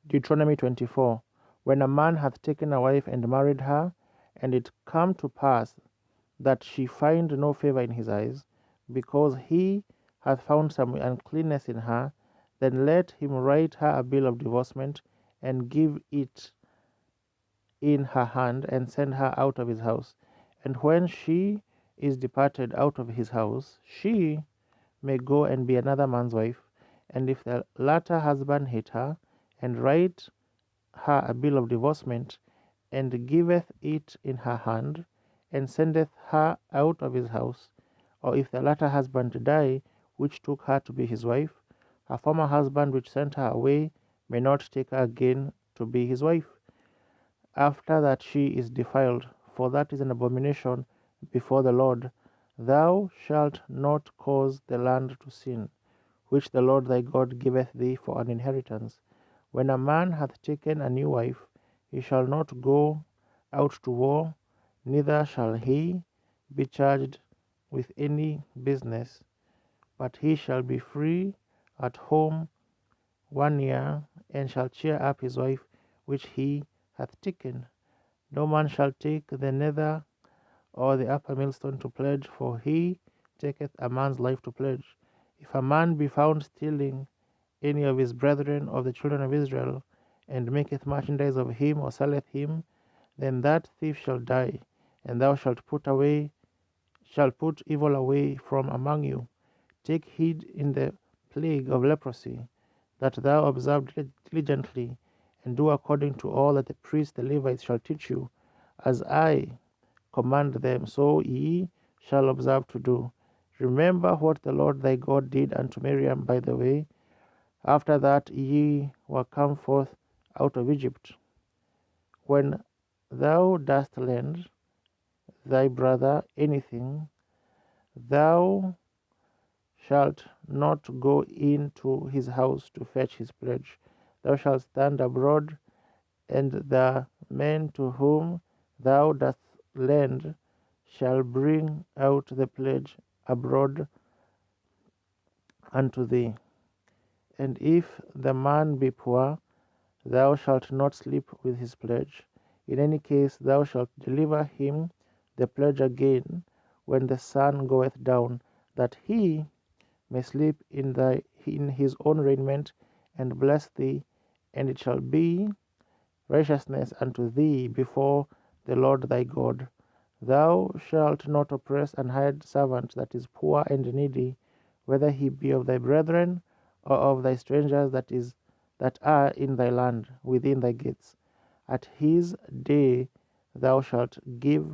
Deuteronomy 24. When a man hath taken a wife and married her, and it come to pass that she find no favor in his eyes, because he hath found some uncleanness in her, then let him write her a bill of divorcement, and give it in her hand, and send her out of his house. And when she is departed out of his house, she may go and be another man's wife. And if the latter husband hate her, and write her a bill of divorcement, and giveth it in her hand, and sendeth her out of his house, or if the latter husband die, which took her to be his wife, her former husband which sent her away may not take her again to be his wife, after that she is defiled, for that is an abomination before the Lord. Thou shalt not cause the land to sin, which the Lord thy God giveth thee for an inheritance. When a man hath taken a new wife, he shall not go out to war, neither shall he be charged with any business, but he shall be free at home 1 year, and shall cheer up his wife which he hath taken. No man shall take the nether or the upper millstone to pledge, for he taketh a man's life to pledge. If a man be found stealing any of his brethren of the children of Israel, and maketh merchandise of him, or selleth him, then that thief shall die, and thou shalt put evil away from among you. Take heed in the plague of leprosy, that thou observe diligently, and do according to all that the priests the Levites shall teach you, as I command them, so ye shall observe to do. Remember what the Lord thy God did unto Miriam by the way, after that ye were come forth out of Egypt. When thou dost lend thy brother anything, thou shalt not go into his house to fetch his pledge. Thou shalt stand abroad, and the men to whom thou dost lend shall bring out the pledge abroad unto thee. And if the man be poor, thou shalt not sleep with his pledge. In any case, thou shalt deliver him the pledge again when the sun goeth down, that he may sleep in his own raiment, and bless thee, and it shall be righteousness unto thee before the Lord thy God. Thou shalt not oppress an hired servant that is poor and needy, whether he be of thy brethren or of thy strangers that are in thy land within thy gates. At his day thou shalt give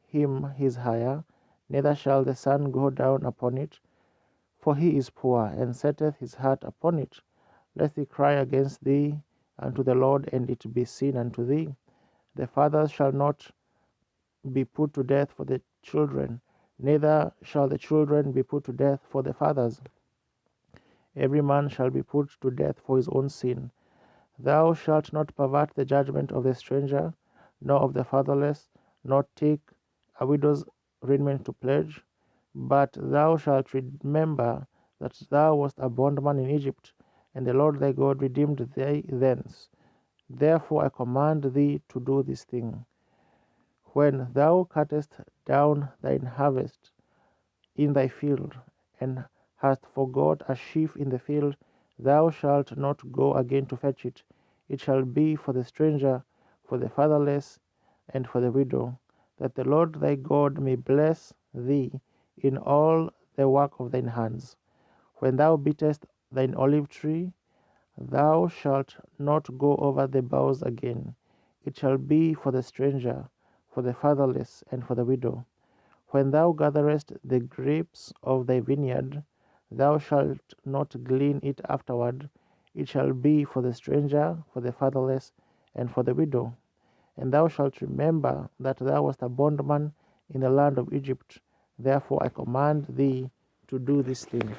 him his hire, neither shall the sun go down upon it, for he is poor, and setteth his heart upon it, lest he cry against thee unto the Lord, and it be sin unto thee. The fathers shall not be put to death for the children, neither shall the children be put to death for the fathers. Every man shall be put to death for his own sin. Thou shalt not pervert the judgment of the stranger, nor of the fatherless, nor take a widow's raiment to pledge. But thou shalt remember that thou wast a bondman in Egypt, and the Lord thy God redeemed thee thence. Therefore I command thee to do this thing. When thou cuttest down thine harvest in thy field, and hast forgot a sheaf in the field, thou shalt not go again to fetch it. It shall be for the stranger, for the fatherless, and for the widow, that the Lord thy God may bless thee in all the work of thine hands. When thou beatest thine olive tree, thou shalt not go over the boughs again. It shall be for the stranger, for the fatherless, and for the widow. When thou gatherest the grapes of thy vineyard, thou shalt not glean it afterward. It shall be for the stranger, for the fatherless, and for the widow. And thou shalt remember that thou wast a bondman in the land of Egypt. Therefore I command thee to do this thing.